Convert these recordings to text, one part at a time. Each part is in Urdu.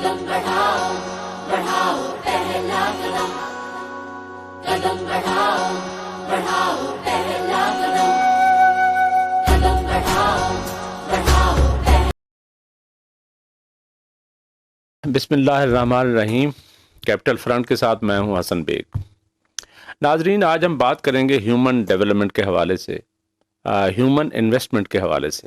قدم بڑھاؤ بڑھاؤ پہلا قدم، قدم بڑھاؤ بڑھاؤ پہلا قدم، قدم بڑھاؤ بڑھاؤ پہلا۔ بسم اللہ الرحمن الرحیم۔ کیپٹل فرنٹ کے ساتھ میں ہوں حسن بیگ۔ ناظرین، آج ہم بات کریں گے ہیومن ڈیولپمنٹ کے حوالے سے، ہیومن انویسٹمنٹ کے حوالے سے،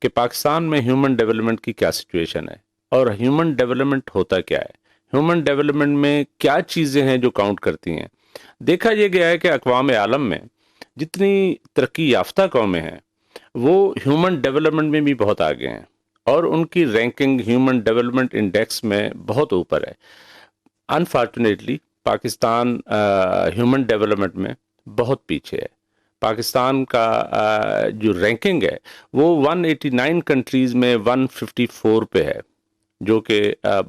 کہ پاکستان میں ہیومن ڈیولپمنٹ کی کیا سچویشن ہے اور ہیومن ڈیولپمنٹ ہوتا کیا ہے، ہیومن ڈیولپمنٹ میں کیا چیزیں ہیں جو کاؤنٹ کرتی ہیں۔ دیکھا یہ گیا ہے کہ اقوام عالم میں جتنی ترقی یافتہ قومیں ہیں وہ ہیومن ڈیولپمنٹ میں بھی بہت آگے ہیں، اور ان کی رینکنگ ہیومن ڈیولپمنٹ انڈیکس میں بہت اوپر ہے۔ انفارچونیٹلی پاکستان ہیومن ڈیولپمنٹ میں بہت پیچھے ہے۔ پاکستان کا جو رینکنگ ہے وہ 189 کنٹریز میں 154 پہ ہے، جو کہ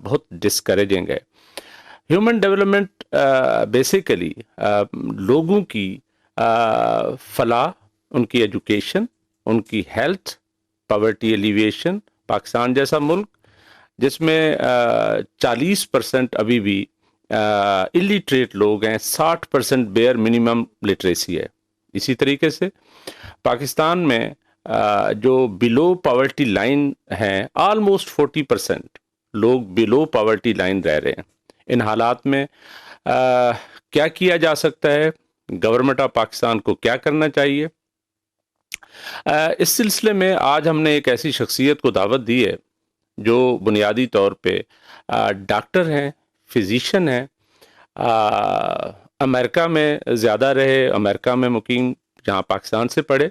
بہت ڈسکریجنگ ہے۔ ہیومن ڈیولپمنٹ بیسیکلی لوگوں کی فلاح، ان کی ایجوکیشن، ان کی ہیلتھ، پاورٹی ایلیویشن۔ پاکستان جیسا ملک جس میں 40% ابھی بھی الٹریٹ لوگ ہیں، 60% بیئر منیمم لٹریسی ہے۔ اسی طریقے سے پاکستان میں جو بلو پاورٹی لائن ہیں، آلموسٹ 40% لوگ بلو پاورٹی لائن رہ رہے ہیں۔ ان حالات میں کیا کیا جا سکتا ہے؟ گورنمنٹ آف پاکستان کو کیا کرنا چاہیے؟ اس سلسلے میں آج ہم نے ایک ایسی شخصیت کو دعوت دی ہے جو بنیادی طور پہ ڈاکٹر ہیں، فزیشین ہیں، امریکہ میں زیادہ رہے، امریکہ میں مقیم، جہاں پاکستان سے پڑھے،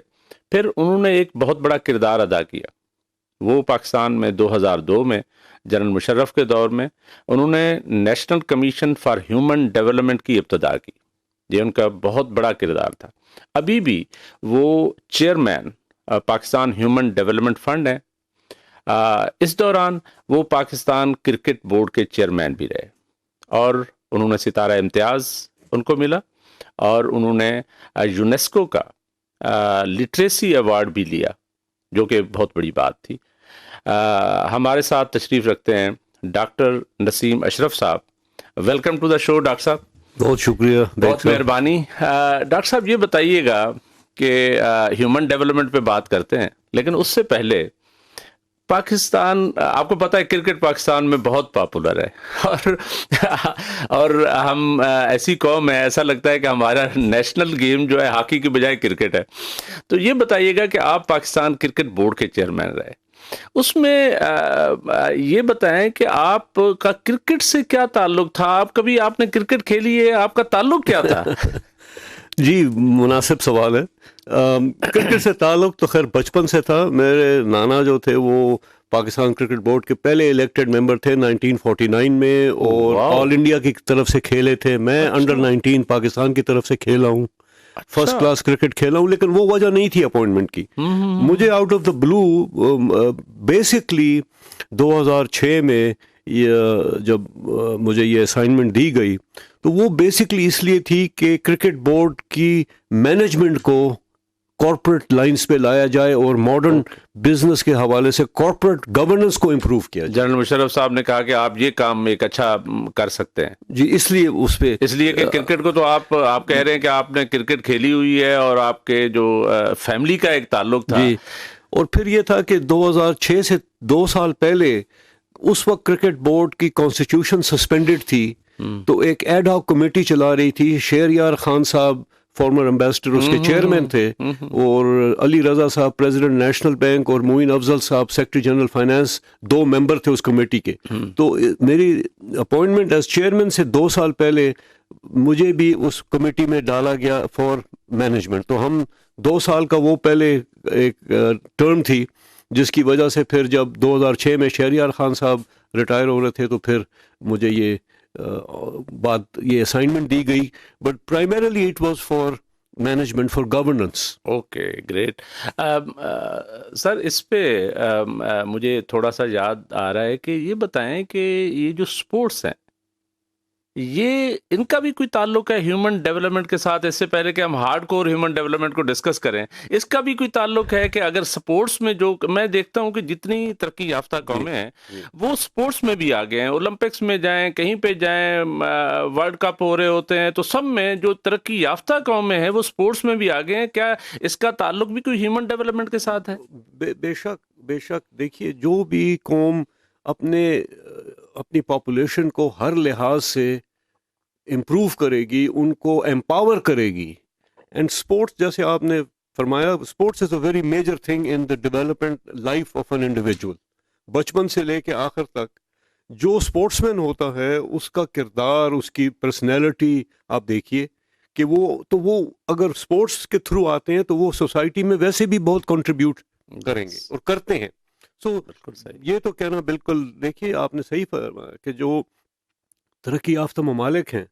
پھر انہوں نے ایک بہت بڑا کردار ادا کیا۔ وہ پاکستان میں 2002 میں جنرل مشرف کے دور میں انہوں نے national commission for human development کی ابتدا کی۔ یہ ان کا بہت بڑا کردار تھا۔ ابھی بھی وہ chairman Pakistan human development fund ہیں۔ اس دوران وہ پاکستان کرکٹ بورڈ کے چیئرمین بھی رہے، اور انہوں نے ستارہ امتیاز ان کو ملا، اور انہوں نے یونیسکو کا لٹریسی ایوارڈ بھی لیا، جو کہ بہت بڑی بات تھی۔ ہمارے ساتھ تشریف رکھتے ہیں ڈاکٹر نسیم اشرف صاحب۔ Welcome to the show doctor صاحب۔ بہت شکریہ، بہت مہربانی۔ ڈاکٹر صاحب یہ بتائیے گا کہ ہیومن ڈیولپمنٹ پہ بات کرتے ہیں، لیکن اس سے پہلے پاکستان، آپ کو پتہ ہے کرکٹ پاکستان میں بہت پاپولر ہے، اور ہم ایسی قوم ہے، ایسا لگتا ہے کہ ہمارا نیشنل گیم جو ہے ہاکی کی بجائے کرکٹ ہے۔ تو یہ بتائیے گا کہ آپ پاکستان کرکٹ بورڈ کے چیئرمین رہے، اس میں یہ بتائیں کہ آپ کا کرکٹ سے کیا تعلق تھا؟ آپ نے کرکٹ کھیلی ہے؟ آپ کا تعلق کیا تھا؟ جی، مناسب سوال ہے۔ کرکٹ سے تعلق تو خیر بچپن سے تھا۔ میرے نانا جو تھے وہ پاکستان کرکٹ بورڈ کے پہلے الیکٹڈ ممبر تھے 1949 میں، اور آل انڈیا کی طرف سے کھیلے تھے۔ میں انڈر 19 پاکستان کی طرف سے کھیلا ہوں، فرسٹ کلاس کرکٹ کھیلا ہوں، لیکن وہ وجہ نہیں تھی اپوائنٹمنٹ کی۔ مجھے out of the blue basically 2006 میں جب مجھے یہ اسائنمنٹ دی گئی تو وہ بیسکلی اس لیے تھی کہ کرکٹ بورڈ کی مینجمنٹ کو کارپوریٹ لائنز پہ لایا جائے اور ماڈرن بزنس کے حوالے سے کارپوریٹ گورننس کو امپروو کیا جائے۔ جنرل مشرف صاحب نے کہا کہ آپ یہ کام ایک اچھا کر سکتے ہیں۔ جی، اس لیے اس پہ، اس لیے کہ کرکٹ کو تو آپ کہہ رہے ہیں کہ آپ نے کرکٹ کھیلی ہوئی ہے، اور آپ کے جو فیملی کا ایک تعلق تھا۔ جی، اور پھر یہ تھا کہ 2006 سے 2 سال پہلے اس وقت کرکٹ بورڈ کی کانسٹیٹیوشن سسپینڈڈ تھی، تو ایک ایڈ ہاک کمیٹی چلا رہی تھی۔ شہریار خان صاحب فارمر امبیسڈر اس کے چیئرمین تھے، اور علی رضا صاحب پریزیڈنٹ نیشنل بینک، اور معین افضل صاحب سیکرٹری جنرل فائنانس، 2 ممبر تھے اس کمیٹی کے۔ تو میری اپوائنٹمنٹ ایز چیئرمین سے 2 سال پہلے مجھے بھی اس کمیٹی میں ڈالا گیا فار مینجمنٹ۔ تو ہم 2 سال کا وہ پہلے ایک ٹرم تھی، جس کی وجہ سے پھر جب 2006 میں شہریار خان صاحب ریٹائر ہو رہے تھے تو پھر مجھے یہ اسائنمنٹ دی گئی، but primarily it was for management, for governance. Okay, great. Sir, اس پہ مجھے تھوڑا سا یاد آ رہا ہے کہ یہ بتائیں کہ یہ جو سپورٹس ہیں، یہ ان کا بھی کوئی تعلق ہے ہیومن ڈیولپمنٹ کے ساتھ؟ اس سے پہلے کہ ہم ہارڈ کور ہیومن ڈیولپمنٹ کو ڈسکس کریں، اس کا بھی کوئی تعلق ہے کہ اگر سپورٹس میں، جو میں دیکھتا ہوں کہ جتنی ترقی یافتہ قومیں ہیں وہ سپورٹس میں بھی آگے ہیں، اولمپکس میں جائیں، کہیں پہ جائیں، ورلڈ کپ ہو رہے ہوتے ہیں، تو سب میں جو ترقی یافتہ قومیں ہیں وہ سپورٹس میں بھی آگے ہیں. کیا اس کا تعلق بھی کوئی ہیومن ڈیولپمنٹ کے ساتھ ہے؟ بے شک دیکھیے، جو بھی قوم اپنی پاپولیشن کو ہر لحاظ سے امپروو کرے گی، ان کو امپاور کرے گی. اینڈ اسپورٹس، جیسے آپ نے فرمایا، sports is a very major thing in the development life of an individual. بچپن سے لے کے آخر تک جو اسپورٹس مین ہوتا ہے، اس کا کردار، اس کی پرسنالٹی آپ دیکھیے کہ وہ اگر اسپورٹس کے تھرو آتے ہیں تو وہ سوسائٹی میں ویسے بھی بہت کنٹریبیوٹ کریں گے اور کرتے ہیں. سو بالکل صحیح. یہ تو کہنا بالکل، دیکھیے آپ نے صحیح فرمایا کہ جو ترقی یافتہ ممالک ہیں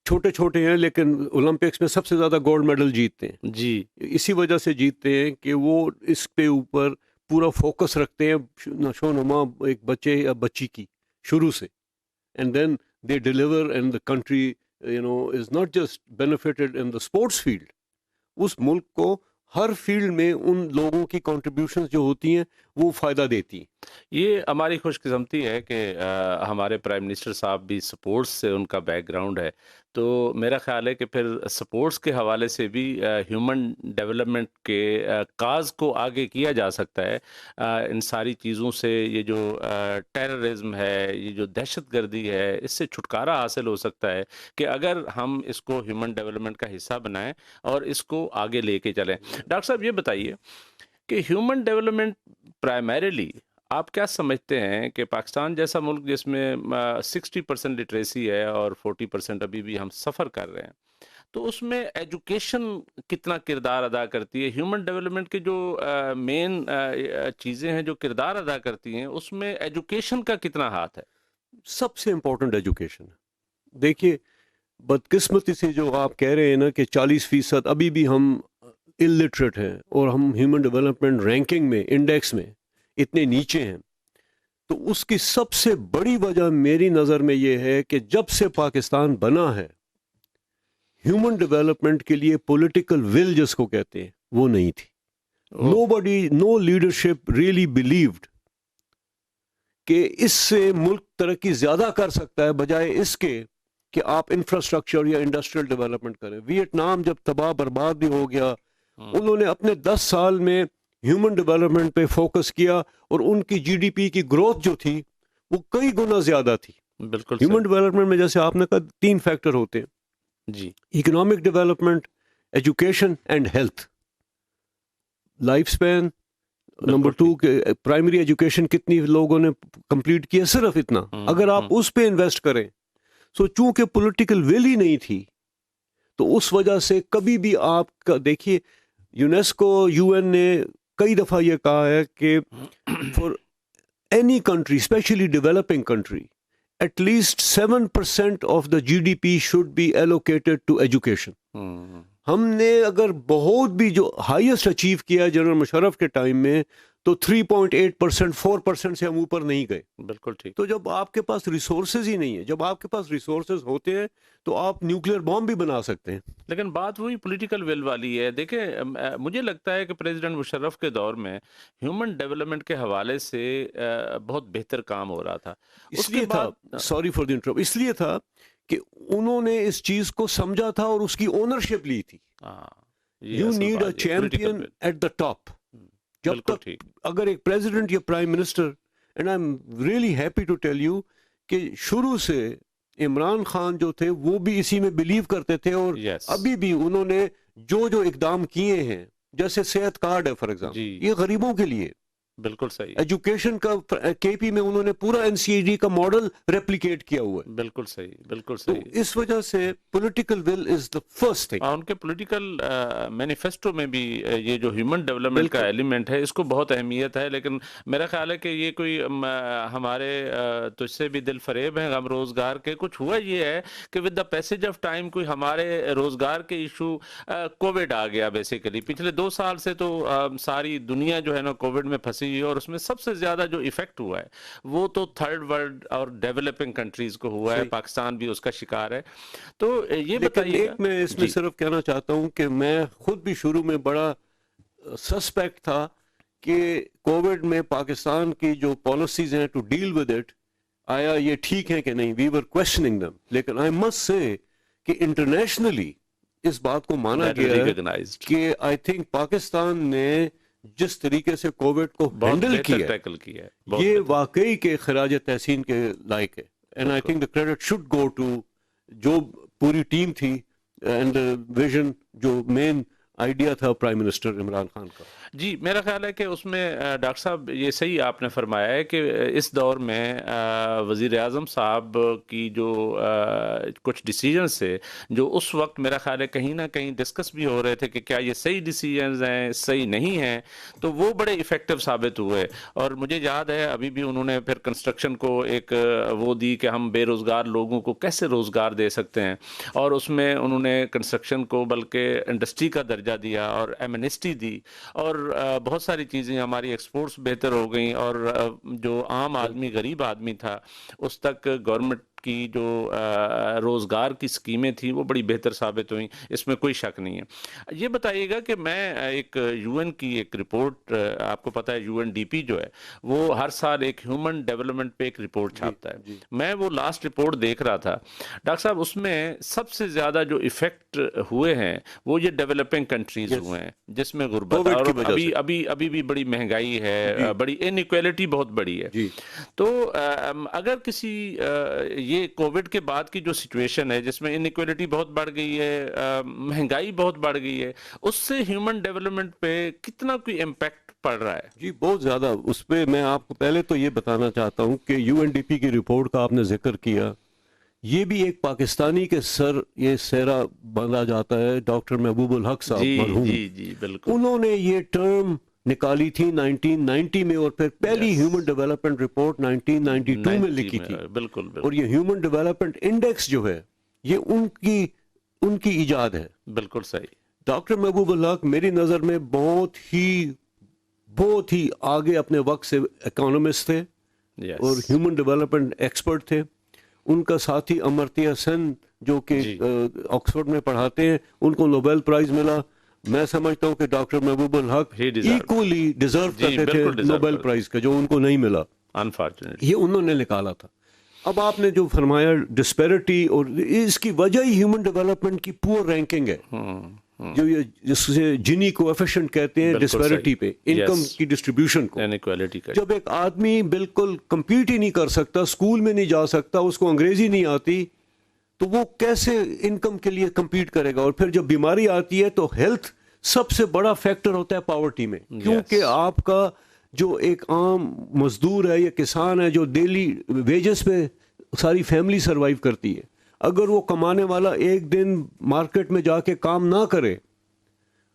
چھوٹے چھوٹے ہیں لیکن اولمپکس میں سب سے زیادہ گولڈ میڈل جیتتے ہیں. جی اسی وجہ سے جیتتے ہیں کہ وہ اس پہ اوپر پورا فوکس رکھتے ہیں، نشو نما ایک بچے یا بچی کی شروع سے. And then they deliver and the country is not just benefited in the sports field. اس ملک کو ہر فیلڈ میں ان لوگوں کی کنٹریبیوشنز جو ہوتی ہیں وہ فائدہ دیتی ہیں. یہ ہماری خوش قسمتی ہے کہ ہمارے پرائم منسٹر صاحب بھی سپورٹس سے ان کا بیک گراؤنڈ ہے، تو میرا خیال ہے کہ پھر سپورٹس کے حوالے سے بھی ہیومن ڈیولپمنٹ کے کاز کو آگے کیا جا سکتا ہے. ان ساری چیزوں سے، یہ جو ٹیررزم ہے، یہ جو دہشت گردی ہے، اس سے چھٹکارا حاصل ہو سکتا ہے کہ اگر ہم اس کو ہیومن ڈیولپمنٹ کا حصہ بنائیں اور اس کو آگے لے کے چلیں. ڈاکٹر صاحب یہ بتائیے کہ ہیومن ڈیولپمنٹ پرائمریلی آپ کیا سمجھتے ہیں کہ پاکستان جیسا ملک جس میں 60% لٹریسی ہے اور 40% ابھی بھی ہم سفر کر رہے ہیں، تو اس میں ایجوکیشن کتنا کردار ادا کرتی ہے؟ ہیومن ڈیولپمنٹ کے جو مین چیزیں ہیں جو کردار ادا کرتی ہیں، اس میں ایجوکیشن کا کتنا ہاتھ ہے؟ سب سے امپورٹنٹ ایجوکیشن ہے. دیکھیے بدقسمتی سے جو آپ کہہ رہے ہیں نا کہ 40% ابھی بھی ہم الٹریٹ ہیں اور ہم ہیومن ڈیولپمنٹ رینکنگ میں، انڈیکس میں اتنے نیچے ہیں، تو اس کی سب سے بڑی وجہ میری نظر میں یہ ہے کہ جب سے پاکستان بنا ہے، ہیومن ڈیولپمنٹ کے لیے پولیٹیکل ول جس کو کہتے ہیں وہ نہیں تھی. نو لیڈرشپ ریئلی بلیوڈ کہ اس سے ملک ترقی زیادہ کر سکتا ہے بجائے اس کے کہ آپ انفراسٹرکچر یا انڈسٹریل ڈیولپمنٹ کریں. ویتنام جب تباہ برباد بھی ہو گیا، انہوں نے اپنے 10 سال میں ہیومن ڈیولپمنٹ پہ فوکس کیا اور ان کی جی ڈی پی کی گروتھ جو تھی وہ کئی گنا زیادہ تھی. بالکل ہیومن ڈیولپمنٹ میں جیسے آپ نے کہا 3 فیکٹر ہوتے ہیں، جی، economic development, education and health. Life span, number 2 کہ پرائمری ایجوکیشن کتنی لوگوں نے کمپلیٹ کیا، صرف اتنا. اگر آپ اس پہ انویسٹ کریں، سو چونکہ پولیٹیکل ول ہی نہیں تھی تو اس وجہ سے کبھی بھی آپ کا دیکھیے یونیسکو، یو این نے کئی دفعہ یہ کہا ہے کہ for any country especially developing country at least 7% of the G D P should be allocated to education. ہم نے اگر بہت بھی جو ہائیسٹ اچیو کیا جنرل مشرف کے ٹائم میں تو 3.8%، 4% سے ہم اوپر نہیں گئے. بالکل ٹھیک. تو جب آپ کے پاس ریسورسز ہی نہیں ہے، جب آپ کے پاس ریسورسز ہوتے ہیں تو آپ نیوکلیر بام بھی بنا سکتے ہیں. لیکن بات وہی پولیٹیکل ول والی ہے. دیکھیں مجھے لگتا ہے کہ پریزیڈنٹ مشرف کے دور میں ہیومن ڈیولپمنٹ کے حوالے سے بہت بہتر کام ہو رہا تھا. اس لیے تھا، سوری فار دی انٹرپٹ، اس لیے تھا کہ انہوں نے اس چیز کو سمجھا تھا اور اس کی اونرشپ لی تھی. You need a champion at the top. جب تک اگر ایک پریزیڈنٹ یا prime minister, and I am really happy to tell you کہ شروع سے عمران خان جو تھے وہ بھی اسی میں بلیو کرتے تھے، اور ابھی بھی انہوں نے جو اقدام کیے ہیں، جیسے صحت کارڈ ہے فار ایگزامپل، یہ غریبوں کے لیے. بالکل صحیح. ایجوکیشن کا کے پی میں انہوں نے پورا این سی ای ڈی کا ماڈل ریپلیکیٹ کیا ہوا ہے. بالکل صحیح، بالکل صحیح. تو اس وجہ سے political will is the first thing. ان کے پولیٹیکل مینیفیسٹو میں بھی یہ جو ہیومن ڈیولپمنٹ کا ایلیمنٹ ہے اس کو بہت اہمیت ہے. لیکن میرا خیال ہے کہ یہ کوئی ہمارے تو اس سے بھی دل فریب ہیں غم روزگار کے. کچھ ہوا یہ ہے کہ with the passage of time کوئی ہمارے روزگار کے ایشو، کووڈ آ گیا بیسیکلی. پچھلے 2 سال سے تو ساری دنیا جو ہے نا کووڈ میں پھنسی پالیسی اور اس میں سب سے زیادہ جو ایفیکٹ ہوا ہے وہ تو تھرڈ ورلڈ اور ڈیولپنگ کنٹریز کو ہوا ہے، پاکستان بھی اس کا شکار ہے. تو یہ بتائیے ایک میں اس میں صرف کہنا چاہتا ہوں کہ میں خود بھی شروع میں بڑا سسپیکٹ تھا کہ کووڈ میں پاکستان کی جو پالیسیز ہیں ٹو ڈیل ود اٹ، آیا یہ ٹھیک ہے کہ نہیں، وی ور کویسچننگ دم. لیکن آئی مسٹ سے کہ انٹرنیشنلی اس بات کو مانا گیا ہے کہ آئی تھنک پاکستان نے جس طریقے سے کووڈ کو ہینڈل کیا یہ واقعی کے خراج تحسین کے لائق ہے. And I think the credit should go to جو پوری ٹیم تھی اینڈ ویژن جو مین آئیڈیا تھا پرائم منسٹر عمران خان کا. جی میرا خیال ہے کہ اس میں ڈاکٹر صاحب یہ صحیح آپ نے فرمایا ہے کہ اس دور میں وزیر اعظم صاحب کی جو کچھ ڈیسیجنز تھے جو اس وقت میرا خیال ہے کہیں نہ کہیں ڈسکس بھی ہو رہے تھے کہ کیا یہ صحیح ڈیسیجنز ہیں، صحیح نہیں ہیں، تو وہ بڑے ایفیکٹو ثابت ہوئے. اور مجھے یاد ہے ابھی بھی انہوں نے پھر کنسٹرکشن کو ایک وہ دی کہ ہم بے روزگار لوگوں کو کیسے روزگار دے سکتے ہیں، اور اس میں انہوں نے کنسٹرکشن کو بلکہ انڈسٹری کا درجہ دیا اور ایمنسٹی دی، اور بہت ساری چیزیں ہماری ایکسپورٹس بہتر ہو گئیں، اور جو عام آدمی غریب آدمی تھا اس تک گورنمنٹ کی جو روزگار کی سکیمیں تھیں وہ بڑی بہتر ثابت ہوئیں، اس میں کوئی شک نہیں ہے. یہ بتائیے گا کہ میں ایک یو این کی ایک رپورٹ، آپ کو پتہ ہے یو این ڈی پی جو ہے وہ ہر سال ایک ہیومن ڈیولپمنٹ پہ ایک رپورٹ چھاپتا ہے. میں وہ لاسٹ رپورٹ دیکھ رہا تھا ڈاکٹر صاحب، اس میں سب سے زیادہ جو ایفیکٹ ہوئے ہیں وہ یہ ڈیولپنگ کنٹریز ہوئے ہیں جس میں غربت اور ابھی بھی بڑی مہنگائی ہے، بڑی انیکویلٹی بہت بڑی ہے. تو اگر کسی یہ کووڈ کے بعد کی جو سچویشن ہے جس میں انیکویلٹی بہت بڑھ گئی ہے، مہنگائی بہت بڑھ گئی ہے، اس سے ہیومن ڈیولپمنٹ پہ کتنا کوئی امپیکٹ پڑ رہا ہے؟ جی بہت زیادہ. اس پہ میں آپ کو پہلے تو یہ بتانا چاہتا ہوں کہ یو این ڈی پی کی رپورٹ کا آپ نے ذکر کیا، یہ بھی ایک پاکستانی کے سر یہ سہرا باندھا جاتا ہے، ڈاکٹر محبوب الحق صاحب مرحوم. جی بالکل. انہوں نے یہ ٹرم نکالی تھی 1990 میں، اور پھر پہلی ہیومن ڈیولپمنٹ رپورٹ 1992 میں لکھی تھی. بالکل. اور یہ ہیومن ڈیولپمنٹ انڈیکس جو ہے یہ ان کی ایجاد ہے. بالکل صحیح. ڈاکٹر محبوب الحق میری نظر میں بہت ہی آگے اپنے وقت سے اکانومسٹ تھے اور ہیومن ڈیولپمنٹ ایکسپرٹ تھے. ان کا ساتھی امرتیا سین جو کہ آکسفورڈ میں پڑھاتے ہیں، ان کو نوبیل پرائز ملا. میں سمجھتا ہوں کہ ڈاکٹر محبوب الحق ایکولی ڈیزرو کرتے تھے نوبیل پرائز کا، جو ان کو نہیں ملا. انفارچونیٹلی یہ انہوں نے نکالا تھا. اب آپ نے جو فرمایا ڈسپیرٹی، اور اس کی وجہ ہی ہیومن ڈیولپمنٹ کی پور رینکنگ ہے، جو یہ جس سے جینی کوفیشنٹ کہتے ہیں ڈسپیرٹی پہ، انکم کی ڈسٹریبیوشن کو. جب ایک آدمی بالکل کمپیٹ ہی نہیں کر سکتا، اسکول میں نہیں جا سکتا، اس کو انگریزی نہیں آتی، تو وہ کیسے انکم کے لیے کمپیٹ کرے گا؟ اور پھر جب بیماری آتی ہے تو ہیلتھ سب سے بڑا فیکٹر ہوتا ہے پاورٹی میں، کیونکہ آپ کا جو ایک عام مزدور ہے یا کسان ہے جو ڈیلی ویجز پہ ساری فیملی سروائیو کرتی ہے، اگر وہ کمانے والا ایک دن مارکیٹ میں جا کے کام نہ کرے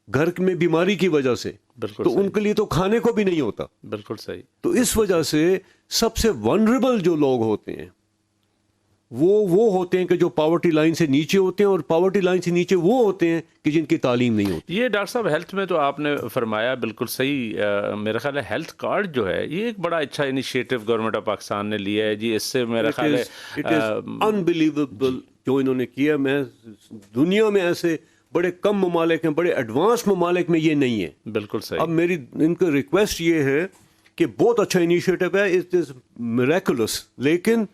گھر میں بیماری کی وجہ سے، تو ان کے لیے تو کھانے کو بھی نہیں ہوتا. بالکل صحیح. تو اس وجہ سے سب سے ونریبل جو لوگ ہوتے ہیں وہ ہوتے ہیں کہ جو پاورٹی لائن سے نیچے ہوتے ہیں، اور پاورٹی لائن سے نیچے وہ ہوتے ہیں کہ جن کی تعلیم نہیں ہوتی. یہ ڈاکٹر صاحب ہیلتھ میں تو آپ نے فرمایا بالکل صحیح. میرا خیال ہے ہیلتھ کارڈ جو ہے یہ ایک بڑا اچھا انیشیٹو گورنمنٹ آف پاکستان نے لیا ہے. جی اس سے میرا خیال ہے اٹ از انبلیویبل جو انہوں نے کیا. میں دنیا میں ایسے بڑے کم ممالک ہیں، بڑے ایڈوانس ممالک میں یہ نہیں ہے. بالکل صحیح. اب میری ان کو ریکویسٹ یہ ہے کہ بہت اچھا انیشیٹو ہے، اٹ از میریکولس، لیکن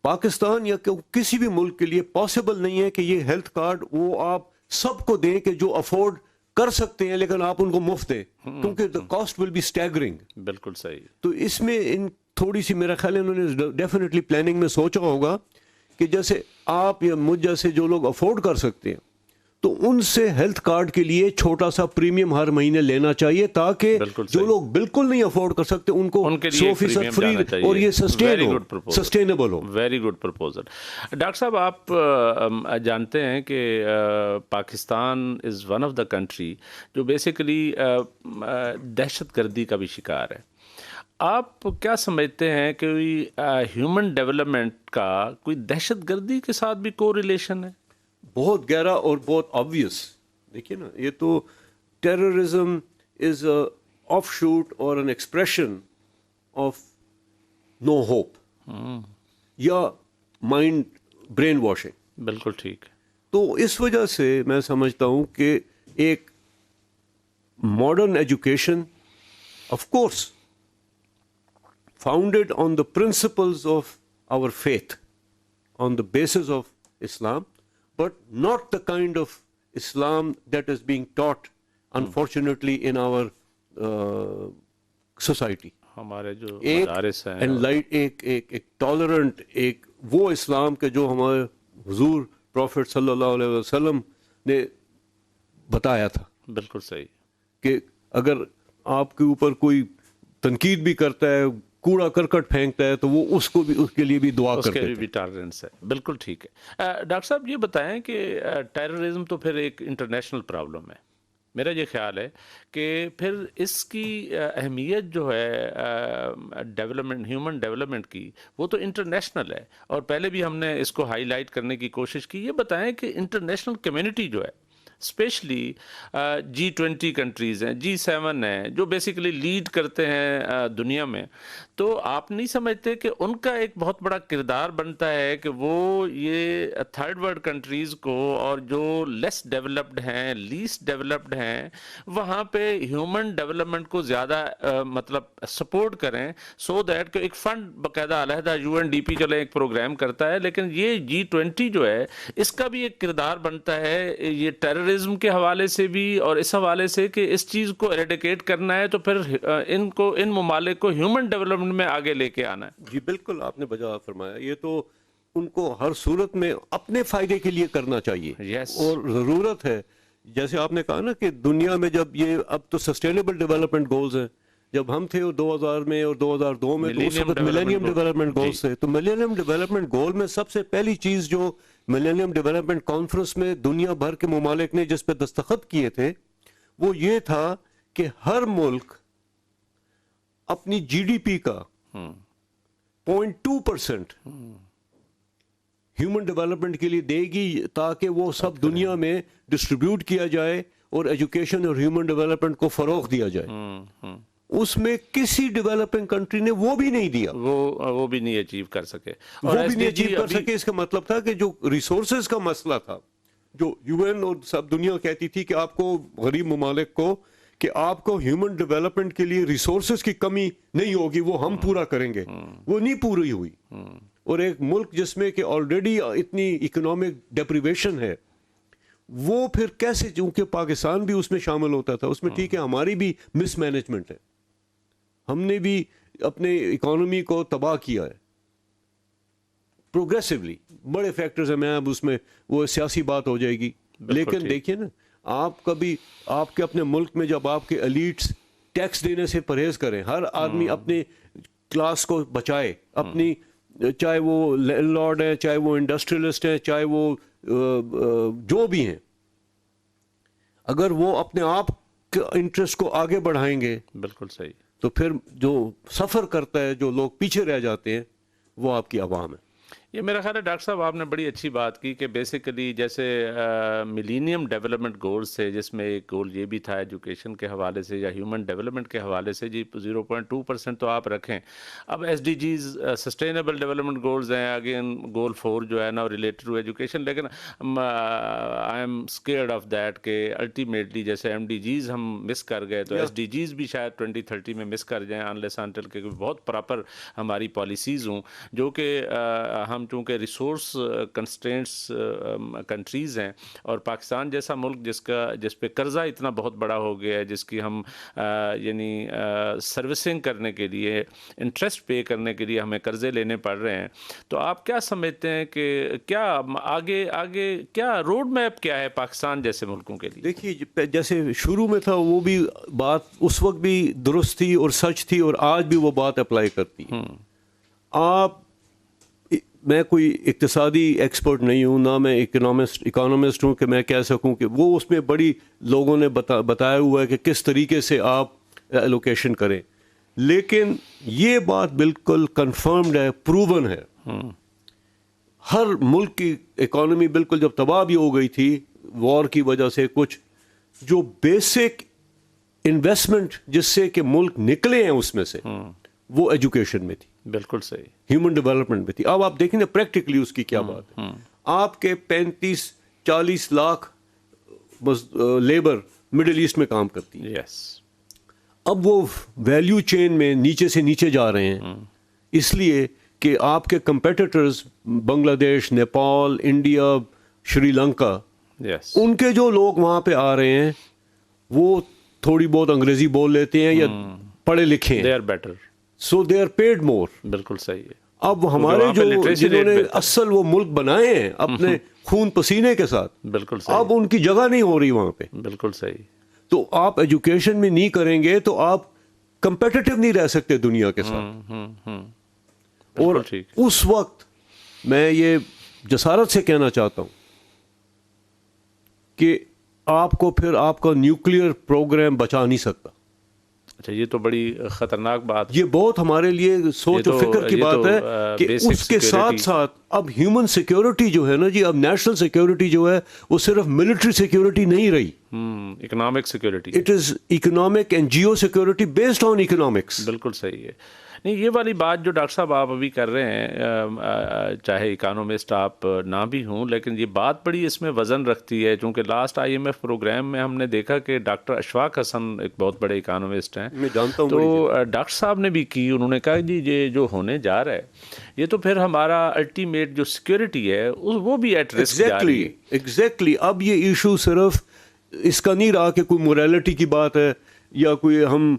پاکستان یا کسی بھی ملک کے لیے پاسبل نہیں ہے کہ یہ ہیلتھ کارڈ وہ آپ سب کو دیں کہ جو افورڈ کر سکتے ہیں، لیکن آپ ان کو مفت دیں، کیونکہ the cost will be staggering. بالکل صحیح. تو اس میں تھوڑی سی میرا خیال ہے انہوں نے ڈیفینیٹلی پلاننگ میں سوچا ہوگا کہ جیسے آپ یا مجھ جیسے جو لوگ افورڈ کر سکتے ہیں تو ان سے ہیلتھ کارڈ کے لیے چھوٹا سا پریمیم ہر مہینے لینا چاہیے، تاکہ جو لوگ بالکل نہیں افورڈ کر سکتے ان کو 100% فری اور یہ سسٹینیبل ہو. Very good proposal. ڈاکٹر صاحب آپ جانتے ہیں کہ Pakistan is one of the country جو بیسیکلی دہشت گردی کا بھی شکار ہے. آپ کیا سمجھتے ہیں کہ ہیومن ڈیولپمنٹ کا کوئی دہشت گردی کے ساتھ بھی کو ریلیشن ہے؟ بہت گہرا اور بہت آبویس. دیکھیے نا، یہ تو ٹیررزم از آف شوٹ اور an expression of no hope یا مائنڈ برین واشنگ. بالکل ٹھیک ہے. تو اس وجہ سے میں سمجھتا ہوں کہ ایک modern education of course founded on the principles of our faith, on the basis of Islam, but not the kind of Islam that is being taught, unfortunately, in our society. ہمارے جو مدارس ہیں ایک ٹالرنٹ, ایک وہ اسلام کے جو ہمارے حضور پروفٹ صلی اللہ علیہ وسلم نے بتایا تھا. بالکل صحیح. کہ اگر آپ کے اوپر کوئی تنقید بھی کرتا ہے, کوڑا کرکٹ پھینکتا ہے, تو وہ اس کو بھی, اس کے لیے بھی دعا کرتے ہیں. اس کے بھی ٹالرنس ہے. بالکل ٹھیک ہے. ڈاکٹر صاحب یہ بتائیں کہ ٹیررزم تو پھر ایک انٹرنیشنل پرابلم ہے. میرا یہ خیال ہے کہ پھر اس کی اہمیت جو ہے ڈیولپمنٹ, ہیومن ڈیولپمنٹ کی, وہ تو انٹرنیشنل ہے, اور پہلے بھی ہم نے اس کو ہائی لائٹ کرنے کی کوشش کی. یہ بتائیں کہ انٹرنیشنل کمیونٹی جو ہے, اسپیشلی G20 کنٹریز ہیں, G7 ہیں, جو بیسیکلی لیڈ کرتے ہیں دنیا میں, تو آپ نہیں سمجھتے کہ ان کا ایک بہت بڑا کردار بنتا ہے کہ وہ یہ تھرڈ ورلڈ کنٹریز کو, اور جو لیس ڈیولپڈ ہیں, لیسٹ ڈیولپڈ ہیں, وہاں پہ ہیومن ڈیولپمنٹ کو زیادہ مطلب سپورٹ کریں, سو دیٹ کہ ایک فنڈ باقاعدہ علیحدہ UNDP چلے ایک پروگرام کرتا ہے, لیکن یہ G20 جو ہے اس کا بھی ایک کردار بنتا ہے یہ ٹیررزم کے حوالے سے بھی, اور اس حوالے سے کہ اس چیز کو ایریڈیکیٹ کرنا ہے, تو پھر ان ممالک کو ہیومن ڈیولپمنٹ میں آگے لے کے آنا ہے. جی بالکل, آپ نے بجا فرمایا. یہ تو ان کو ہر صورت میں اپنے فائدے کے لیے کرنا چاہیے. Yes. اور ضرورت ہے, جیسے آپ نے کہا نا کہ دنیا میں جب یہ اب تو سسٹینیبل ڈیولپمنٹ گولز ہیں, جب ہم تھے 2000 میں اور 2002 میں, تو اس وقت ملینیم ڈیولپمنٹ گولز تھے. تو ملینیم ڈیولپمنٹ گول میں سب سے پہلی چیز جو ملینیم ڈیولپمنٹ کانفرنس میں دنیا بھر کے ممالک نے جس پہ دستخط کیے تھے, وہ یہ تھا کہ ہر ملک اپنی GDP کا 0.2% ہیومن ڈیولپمنٹ کے لیے دے گی, تاکہ وہ سب دنیا میں ڈسٹریبیوٹ کیا جائے اور ایجوکیشن اور ہیومن ڈیولپمنٹ کو فروغ دیا جائے. اس میں کسی ڈیولپنگ کنٹری نے وہ بھی نہیں دیا, وہ بھی نہیں اچیو کر سکے. وہ بھی نہیں اچیو کر سکے. اس کا مطلب تھا کہ جو ریسورسز کا مسئلہ تھا, جو UN اور سب دنیا کہتی تھی کہ آپ کو, غریب ممالک کو, کہ آپ کو ہیومن ڈیولپمنٹ کے لیے ریسورسز کی کمی نہیں ہوگی, وہ ہم پورا کریں گے, وہ نہیں پوری ہوئی. اور ایک ملک جس میں کہ آلریڈی اتنی اکنامک ڈیپریویشن ہے, وہ پھر کیسے, چونکہ پاکستان بھی اس میں شامل ہوتا تھا, اس میں ٹھیک ہے ہماری بھی مس مینجمنٹ ہے, ہم نے بھی اپنے اکانومی کو تباہ کیا ہے پروگریسولی, بڑے فیکٹرز ہیں, میں اب اس میں وہ سیاسی بات ہو جائے گی. لیکن دیکھیے نا, آپ کبھی آپ کے اپنے ملک میں جب آپ کے ایلیٹس ٹیکس دینے سے پرہیز کریں, ہر آدمی اپنے کلاس کو بچائے, اپنی, چاہے وہ لینڈ لارڈ ہیں, چاہے وہ انڈسٹریلسٹ ہیں, چاہے وہ جو بھی ہیں, اگر وہ اپنے آپ کے انٹرسٹ کو آگے بڑھائیں گے, بالکل صحیح, تو پھر جو سفر کرتا ہے, جو لوگ پیچھے رہ جاتے ہیں, وہ آپ کی عوام ہے. یہ میرا خیال ہے ڈاکٹر صاحب آپ نے بڑی اچھی بات کی کہ بیسیکلی جیسے ملینیم ڈیولپمنٹ گولز تھے, جس میں ایک گول یہ بھی تھا ایجوکیشن کے حوالے سے یا ہیومن ڈیولپمنٹ کے حوالے سے, جی 0.2% تو آپ رکھیں. اب SDGs سسٹینیبل ڈیولپمنٹ گولز ہیں, اگین گول 4 جو ہے نا ریلیٹڈ ٹو ایجوکیشن, لیکن I am scared of that کہ الٹیمیٹلی جیسے MDGs ہم مس کر گئے, تو SDGs بھی شاید 2030 میں مس کر جائیں, انلیس انٹل کہ بہت پراپر ہماری پالیسیز ہوں, جو کہ ہم چونکہ ریسورس کنسٹرینٹس کنٹریز ہیں, اور پاکستان جیسا ملک جس پہ قرضہ اتنا بہت بڑا ہو گیا ہے, جس کی ہم یعنی سروسنگ کرنے کے لیے, انٹرسٹ پے کرنے کے لیے ہمیں قرضے لینے پڑ رہے ہیں. تو آپ کیا سمجھتے ہیں کہ کیا آگے کیا روڈ میپ کیا ہے پاکستان جیسے ملکوں کے لیے؟ دیکھیے, جیسے شروع میں تھا وہ بھی بات اس وقت بھی درست تھی اور سچ تھی, اور آج بھی وہ بات اپلائی کرتی ہے. آپ, میں کوئی اقتصادی ایکسپرٹ نہیں ہوں, نہ میں اکانومسٹ ہوں کہ میں کہہ سکوں کہ وہ, اس میں بڑی لوگوں نے بتایا ہوا ہے کہ کس طریقے سے آپ ایلوکیشن کریں, لیکن یہ بات بالکل کنفرمڈ ہے, پروون ہے. ہر ملک کی اکانومی بالکل جب تباہ بھی ہو گئی تھی وار کی وجہ سے, کچھ جو بیسک انویسٹمنٹ جس سے کہ ملک نکلے ہیں اس میں سے وہ ایجوکیشن میں تھی, بالکل صحیح, ہیومن ڈیولپمنٹ میں تھی. اب آپ دیکھیں نا پریکٹیکلی اس کی کیا بات ہے. آپ کے 35-40 لاکھ لیبر مڈل ایسٹ میں کام کرتی ہے. یس, اب وہ ویلیو چین میں نیچے سے نیچے جا رہے ہیں اس لیے کہ آپ کے کمپیٹیٹرز بنگلہ دیش, نیپال, انڈیا, شری لنکا, یس, ان کے جو لوگ وہاں پہ آ رہے ہیں وہ تھوڑی بہت انگریزی بول لیتے ہیں یا پڑھے لکھے دے ہیں, are better, so they are paid more. بالکل صحیح ہے. اب ہمارے جو جنہوں نے اصل وہ ملک بنائے ہیں اپنے خون پسینے کے ساتھ, بالکل صحیح, اب ان کی جگہ نہیں ہو رہی وہاں پہ. بالکل صحیح. تو آپ ایجوکیشن میں نہیں کریں گے تو آپ کمپیٹیٹو نہیں رہ سکتے دنیا کے ساتھ. اور اس وقت میں یہ جسارت سے کہنا چاہتا ہوں کہ آپ کو پھر آپ کا نیوکلیئر پروگرام بچا نہیں سکتا. اچھا, یہ تو بڑی خطرناک بات, یہ بہت ہمارے لیے سوچ و فکر کی بات ہے کہ اس کے ساتھ ساتھ اب ہیومن سیکیورٹی جو ہے نا جی, اب نیشنل سیکیورٹی جو ہے وہ صرف ملٹری سیکیورٹی نہیں رہی, economic security, it is economic and geo security based on economics. بالکل صحیح ہے. نہیں, یہ والی بات جو ڈاکٹر صاحب آپ ابھی کر رہے ہیں, چاہے اکانومسٹ آپ نہ بھی ہوں, لیکن یہ بات بڑی اس میں وزن رکھتی ہے, چونکہ لاسٹ IMF پروگرام میں ہم نے دیکھا کہ ڈاکٹر اشفاق حسن ایک بہت بڑے اکانومسٹ ہیں, میں جانتا ہوں, تو ڈاکٹر صاحب نے بھی کی, انہوں نے کہا جی یہ جو ہونے جا رہا ہے یہ تو پھر ہمارا الٹیمیٹ جو سیکیورٹی ہے وہ بھی ایٹ رسک جا رہی ہے. ایگزیکٹلی. اب یہ ایشو صرف اس کا نہیں رہا کہ کوئی موریلٹی کی بات ہے یا کوئی ہم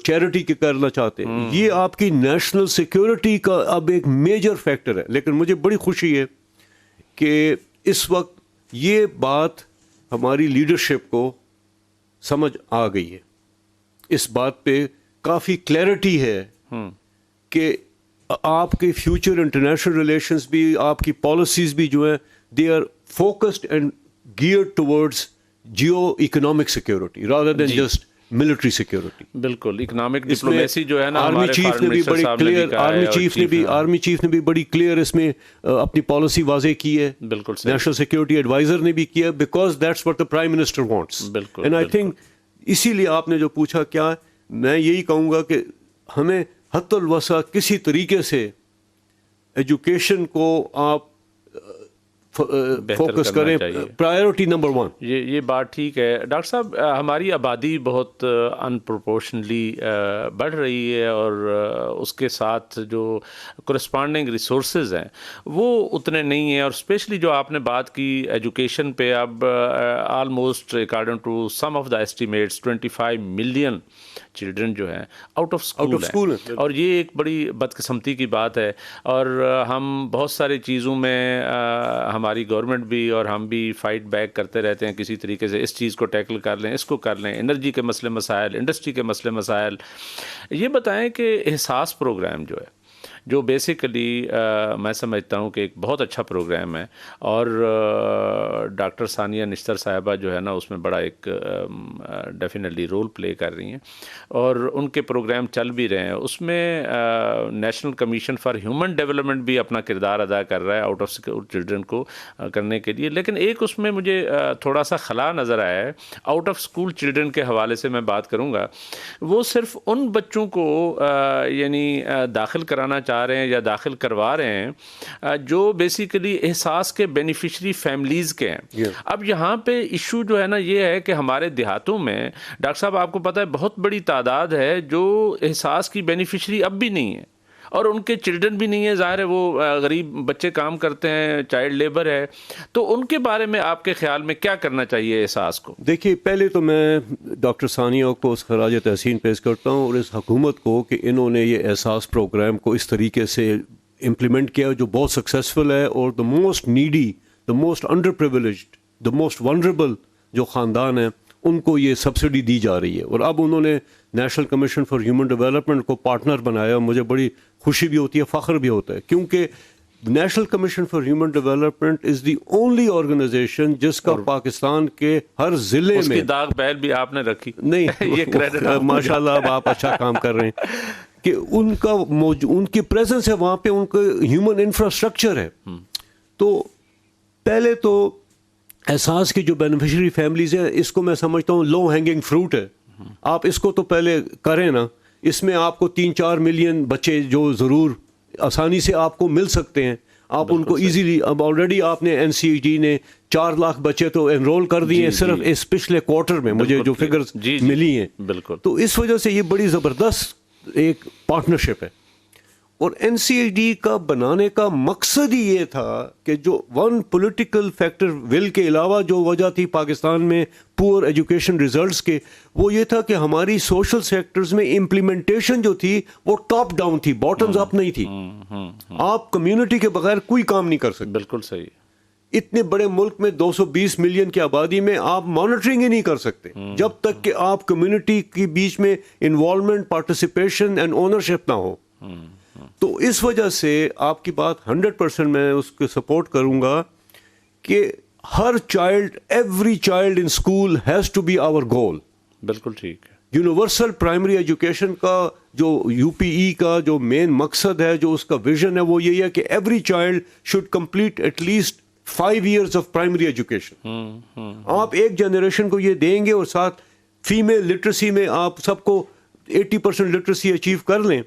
چیریٹی کے کرنا چاہتے ہیں, یہ آپ کی نیشنل سیکیورٹی کا اب ایک میجر فیکٹر ہے. لیکن مجھے بڑی خوشی ہے کہ اس وقت یہ بات ہماری لیڈرشپ کو سمجھ آ گئی ہے, اس بات پہ کافی کلیئرٹی ہے کہ آپ کے فیوچر انٹرنیشنل ریلیشنز بھی, آپ کی پالیسیز بھی جو ہیں they are focused and geared towards geo economic security rather than just military security. بالکل, اکنامک ڈپلومیسی جو ہے نا, آرمی چیف نے بھی بڑی کلیئر, آرمی چیف نے بھی بڑی کلیئر اس میں اپنی پالیسی واضح کی ہے. بالکل, نیشنل سیکیورٹی ایڈوائزر نے بھی کیا, because that's what the prime minister wants. بالکل, اینڈ آئی تھنک اسی لیے آپ نے جو پوچھا, کیا میں یہی کہوں گا کہ ہمیں حتی الوسع کسی طریقے سے ایجوکیشن کو آپ فوکس کریں, پرائیورٹی نمبر 1. یہ بات ٹھیک ہے. ڈاکٹر صاحب, ہماری آبادی بہت انپروپورشنلی بڑھ رہی ہے اور اس کے ساتھ جو کرسپانڈنگ ریسورسز ہیں وہ اتنے نہیں ہیں, اور اسپیشلی جو آپ نے بات کی ایجوکیشن پہ, اب almost according to some of the estimates 25 million children جو ہیں آؤٹ آف اسکول ہیں, اور یہ ایک بڑی بدقسمتی کی بات ہے. اور ہم بہت ساری چیزوں میں ہماری گورنمنٹ بھی اور ہم بھی فائٹ بیک کرتے رہتے ہیں کسی طریقے سے, اس چیز کو ٹیکل کر لیں, اس کو کر لیں, انرجی کے مسئلے مسائل, انڈسٹری کے مسئلے مسائل. یہ بتائیں کہ احساس پروگرام جو ہے, جو بیسیکلی میں سمجھتا ہوں کہ ایک بہت اچھا پروگرام ہے, اور ڈاکٹر ثانیہ نشتر صاحبہ جو ہے نا اس میں بڑا ایک ڈیفینیٹلی رول پلے کر رہی ہیں, اور ان کے پروگرام چل بھی رہے ہیں. اس میں national commission for human development بھی اپنا کردار ادا کر رہا ہے آؤٹ آف اسکول چلڈرن کو کرنے کے لیے. لیکن ایک اس میں مجھے تھوڑا سا خلا نظر آیا ہے, آؤٹ آف اسکول چلڈرن کے حوالے سے میں بات کروں گا. وہ صرف ان بچوں کو یعنی داخل کرانا چاہ رہے ہیں یا داخل کروا رہے ہیں جو بیسیکلی احساس کے بینیفیشری فیملیز کے ہیں. اب یہاں پہ ایشو جو ہے نا یہ ہے کہ ہمارے دیہاتوں میں ڈاکٹر صاحب آپ کو پتہ ہے بہت بڑی تعداد ہے جو احساس کی بینیفیشری اب بھی نہیں ہے, اور ان کے چلڈرن بھی نہیں ہے. ظاہر ہے وہ غریب بچے کام کرتے ہیں, چائلڈ لیبر ہے, تو ان کے بارے میں آپ کے خیال میں کیا کرنا چاہیے احساس کو؟ دیکھیے, پہلے تو میں ڈاکٹر ثانیہ کو اس خراج تحسین پیش کرتا ہوں, اور اس حکومت کو کہ انہوں نے یہ احساس پروگرام کو اس طریقے سے امپلیمنٹ کیا جو بہت سکسیسفل ہے, اور the most needy, the most under privileged, the most vulnerable جو خاندان ہیں ان کو یہ سبسڈی دی جا رہی ہے. اور اب انہوں نے national commission for human development کو پارٹنر بنایا. مجھے بڑی خوشی بھی ہوتی ہے, فخر بھی ہوتا ہے, کیونکہ national commission for human development is the only organisation جس کا پاکستان کے ہر ضلع میں داغ بیل بھی آپ نے رکھی نہیں یہ کریڈٹ ماشاء اللہ اب آپ اچھا کام کر رہے ہیں کہ ان کی پریزنس ہے وہاں پہ, ان کا ہیومن انفراسٹرکچر ہے. تو پہلے تو احساس کی جو بینیفیشری فیملیز ہیں اس کو میں سمجھتا ہوں لو ہینگنگ فروٹ ہے آپ اس کو تو پہلے کریں نا. اس میں آپ کو 3-4 ملین بچے جو ضرور آسانی سے آپ کو مل سکتے ہیں, آپ ان کو ایزیلی, اب آلریڈی آپ نے NCHD نے 4 لاکھ بچے تو انرول کر دیے ہیں صرف اس پچھلے کوارٹر میں, مجھے جو فگرز ملی ہیں. بالکل. تو اس وجہ سے یہ بڑی زبردست ایک پارٹنرشپ ہے. اور NCHD کا بنانے کا مقصد ہی یہ تھا کہ جو ون پولیٹیکل فیکٹر ول کے علاوہ جو وجہ تھی پاکستان میں پور ایجوکیشن ریزلٹس کے, وہ یہ تھا کہ ہماری سوشل سیکٹرز میں امپلیمنٹیشن جو تھی وہ ٹاپ ڈاؤن تھی, باٹمز اپ نہیں تھی. آپ کمیونٹی کے بغیر کوئی کام نہیں کر سکتے. بالکل صحیح. اتنے بڑے ملک میں 220 ملین کی آبادی میں آپ مانیٹرنگ ہی نہیں کر سکتے جب تک کہ آپ کمیونٹی کے بیچ میں انوالومنٹ, پارٹیسپیشن اینڈ اونرشپ نہ ہو. تو اس وجہ سے آپ کی بات 100% میں اس کو سپورٹ کروں گا کہ ہر child, every child in school has to be our goal. بالکل ٹھیک ہے. یونیورسل پرائمری ایجوکیشن کا جو UPE کا جو مین مقصد ہے, جو اس کا ویژن ہے, وہ یہی ہے کہ every child should complete at least 5 years of primary education. آپ ایک جنریشن کو یہ دیں گے اور ساتھ فیمیل لٹریسی میں آپ سب کو 80% لٹریسی اچیو کر لیں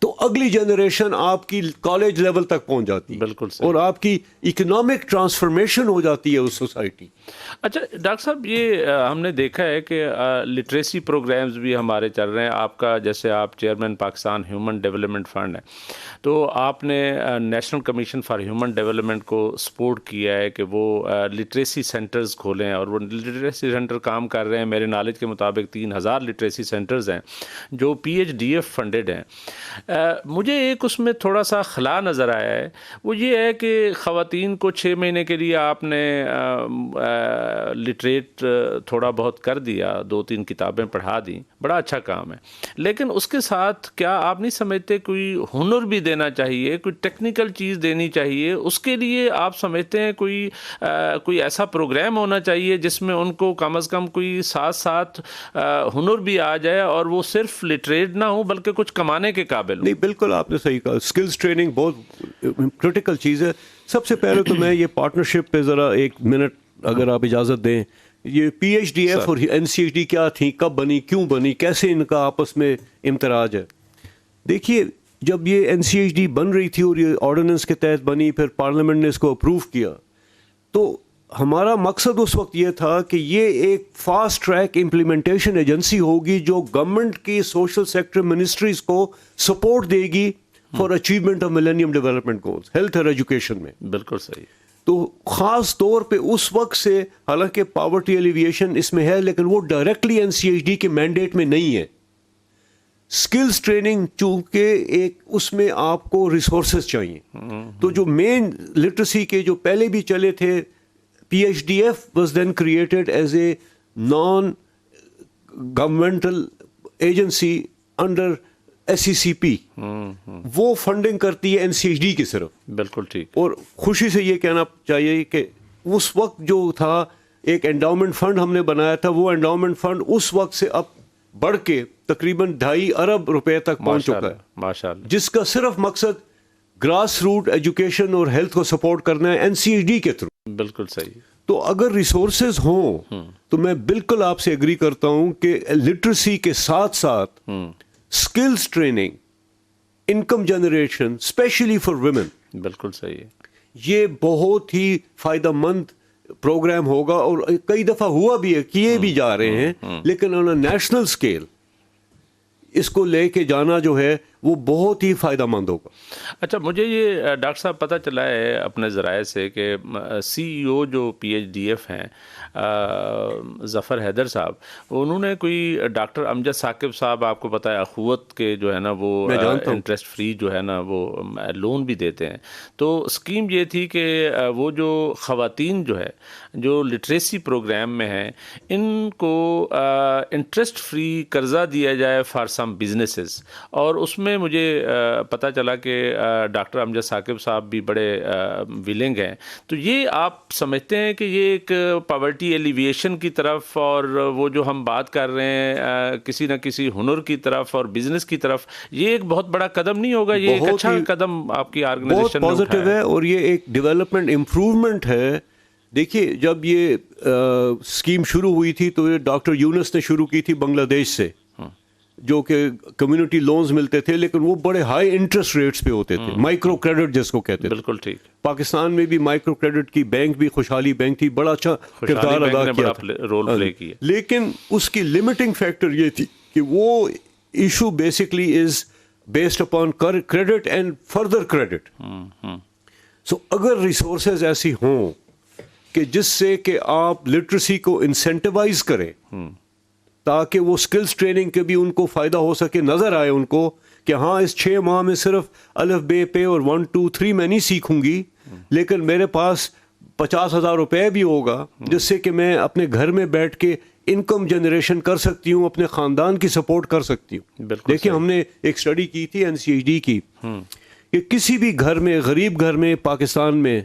تو اگلی جنریشن آپ کی کالج لیول تک پہنچ جاتی ہے. بالکل صحیح. اور آپ کی اکنامک ٹرانسفارمیشن ہو جاتی ہے اس سوسائٹی. اچھا ڈاکٹر صاحب, یہ ہم نے دیکھا ہے کہ لٹریسی پروگرامز بھی ہمارے چل رہے ہیں. آپ کا جیسے آپ chairman Pakistan human development fund ہے, تو آپ نے national commission for human development کو سپورٹ کیا ہے کہ وہ لٹریسی سینٹرز کھولیں, اور وہ لٹریسی سینٹر کام کر رہے ہیں. میرے نالج کے مطابق 3000 لٹریسی سینٹرز ہیں جو PHDF فنڈڈ ہیں. مجھے ایک اس میں تھوڑا سا خلا نظر آیا ہے, وہ یہ ہے کہ خواتین کو 6 مہینے کے لیے آپ نے لٹریٹ تھوڑا بہت کر دیا, 2-3 کتابیں پڑھا دیں, بڑا اچھا کام ہے. لیکن اس کے ساتھ کیا آپ نہیں سمجھتے کوئی ہنر بھی دینا چاہیے, کوئی ٹیکنیکل چیز دینی چاہیے؟ اس کے لیے آپ سمجھتے ہیں کوئی ایسا پروگرام ہونا چاہیے جس میں ان کو کم از کم کوئی ساتھ ہنر بھی آ جائے اور وہ صرف لٹریٹ نہ ہو بلکہ کچھ کمانے کے قابل ہو؟ نہیں, بالکل آپ نے صحیح کہا. اسکلز ٹریننگ بہت کرٹیکل چیز ہے. سب سے پہلے تو میں یہ پارٹنرشپ پہ ذرا 1 منٹ اگر آپ اجازت دیں. یہ PHDF اور NCHD کیا تھیں, کب بنی, کیوں بنی, کیسے ان کا آپس میں امتراج ہے. دیکھیے, جب یہ NCHD بن رہی تھی اور یہ آرڈیننس کے تحت بنی, پھر پارلیمنٹ نے اس کو اپروو کیا, تو ہمارا مقصد اس وقت یہ تھا کہ یہ ایک فاسٹ ٹریک امپلیمنٹیشن ایجنسی ہوگی جو گورنمنٹ کی سوشل سیکٹر منسٹریز کو سپورٹ دے گی for achievement of millennium development goals, health اور ایجوکیشن میں. بالکل صحیح. تو خاص طور پہ اس وقت سے, حالانکہ پاورٹی ایلیویشن اس میں ہے لیکن وہ ڈائریکٹلی NCHD کے مینڈیٹ میں نہیں ہے. اسکلز ٹریننگ چونکہ ایک اس میں آپ کو ریسورسز چاہیے, تو جو مین لٹریسی کے جو پہلے بھی چلے تھے, PHDF was then created as a non-governmental agency under SECP. وہ فنڈنگ کرتی ہے NCHD کی صرف. بالکل ٹھیک. اور خوشی سے یہ کہنا چاہیے کہ اس وقت جو تھا ایک انڈاؤمنٹ فنڈ ہم نے بنایا تھا, وہ انڈاؤمنٹ فنڈ اس وقت سے اب بڑھ کے تقریباً 2.5 ارب روپے تک پہنچ چکا ہے, ماشاءاللہ, جس کا صرف مقصد گراس روٹ ایجوکیشن اور ہیلتھ کو سپورٹ کرنا ہے NCHD کے تھرو. بالکل صحیح. تو اگر ریسورسز ہوں تو میں بالکل آپ سے ایگری کرتا ہوں کہ لٹریسی کے ساتھ ساتھ skills training, income generation especially for women, بالکل صحیح ہے, یہ بہت ہی فائدہ مند پروگرام ہوگا. اور کئی دفعہ ہوا بھی ہے, کیے بھی جا رہے ہیں, لیکن آن اے نیشنل اسکیل اس کو لے کے جانا جو ہے وہ بہت ہی فائدہ مند ہوگا. اچھا, مجھے یہ ڈاکٹر صاحب پتہ چلا ہے اپنے ذرائع سے کہ CEO جو PHDF ہیں ظفر حیدر صاحب, انہوں نے کوئی ڈاکٹر امجد ثاقب صاحب, آپ کو پتہ ہے اخوت کے جو ہے نا وہ انٹرسٹ فری جو ہے نا وہ لون بھی دیتے ہیں. تو اسکیم یہ تھی کہ وہ جو خواتین جو ہے جو لٹریسی پروگرام میں ہیں ان کو انٹرسٹ فری قرضہ دیا جائے فار سم بزنسز, اور اس میں مجھے پتہ چلا کہ ڈاکٹر امجد ثاقب صاحب بھی بڑے ولنگ ہیں. تو یہ آپ سمجھتے ہیں کہ یہ ایک پاورٹی ایلیویشن کی طرف اور وہ جو ہم بات کر رہے ہیں کسی نہ کسی ہنر کی طرف اور بزنس کی طرف, یہ ایک بہت بڑا قدم نہیں ہوگا؟ یہ ایک اچھا قدم آپ کی آرگنائزیشن نے بہت پازیٹیو ہے, اور یہ ایک ڈیولپمنٹ امپروومنٹ ہے دیکھیے جب یہ اسکیم شروع ہوئی تھی تو یہ ڈاکٹر یونس نے شروع کی تھی بنگلہ دیش سے، جو کہ کمیونٹی لونز ملتے تھے لیکن وہ بڑے ہائی انٹرسٹ ریٹس پہ ہوتے تھے، مائکرو کریڈٹ جس کو کہتے تھے. بالکل ٹھیک. پاکستان میں بھی مائکرو کریڈٹ کی بینک بھی خوشحالی بینک تھی، بڑا اچھا کردار ادا کیا تھا، رول پلے کیا. لیکن اس کی لمیٹنگ فیکٹر یہ تھی کہ وہ issue basically is based upon credit and further credit. So اگر ریسورسز ایسی ہوں کہ جس سے کہ آپ لٹریسی کو انسینٹیوائز کریں تاکہ وہ سکلز ٹریننگ کے بھی ان کو فائدہ ہو سکے، نظر آئے ان کو کہ ہاں اس 6 ماہ میں صرف الف بے پے اور 1 2 3 میں نہیں سیکھوں گی، لیکن میرے پاس 50,000 روپے بھی ہوگا جس سے کہ میں اپنے گھر میں بیٹھ کے انکم جنریشن کر سکتی ہوں، اپنے خاندان کی سپورٹ کر سکتی ہوں. دیکھیں ہم نے ایک اسٹڈی کی تھی NCHD کی کہ کسی بھی گھر میں، غریب گھر میں پاکستان میں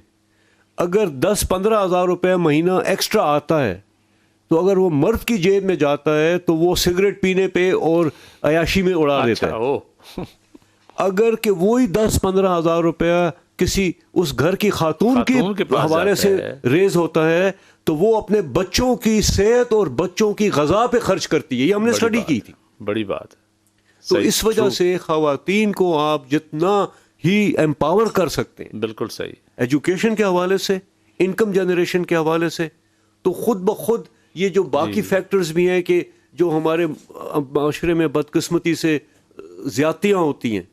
اگر 10-15 ہزار روپے مہینہ ایکسٹرا آتا ہے تو اگر وہ مرد کی جیب میں جاتا ہے تو وہ سگریٹ پینے پہ اور عیاشی میں اڑا دیتا ہے. اگر کہ وہی 10-15 ہزار روپیہ کسی اس گھر کی خاتون کے حوالے سے ریز ہوتا ہے تو وہ اپنے بچوں کی صحت اور بچوں کی غذا پہ خرچ کرتی ہے. یہ ہم نے اسٹڈی کی تھی. بڑی بات ہے. تو اس وجہ سے خواتین کو آپ جتنا ہی امپاور کر سکتے ہیں، بالکل صحیح، ایجوکیشن کے حوالے سے، انکم جنریشن کے حوالے سے، تو خود بخود یہ جو باقی فیکٹرز بھی ہیں کہ جو ہمارے معاشرے میں بدقسمتی سے زیادتیاں ہوتی ہیں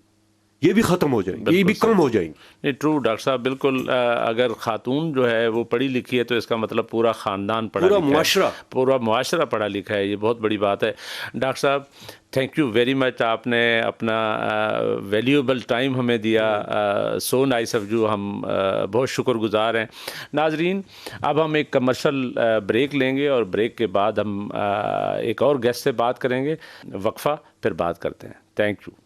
یہ بھی ختم ہو جائیں گی، یہ بھی کم ہو جائیں گی. نہیں ٹرو ڈاکٹر صاحب، بالکل. اگر خاتون جو ہے وہ پڑھی لکھی ہے تو اس کا مطلب پورا خاندان پڑھا لکھا ہے، پورا معاشرہ پڑھا لکھا ہے. یہ بہت بڑی بات ہے. ڈاکٹر صاحب تھینک یو ویری مچ، آپ نے اپنا ویلیوبل ٹائم ہمیں دیا. سو نائس آف یو، ہم بہت شکر گزار ہیں. ناظرین اب ہم ایک کمرشل بریک لیں گے اور بریک کے بعد ہم ایک اور گیسٹ سے بات کریں گے. وقفہ پھر بات کرتے ہیں. Thank you.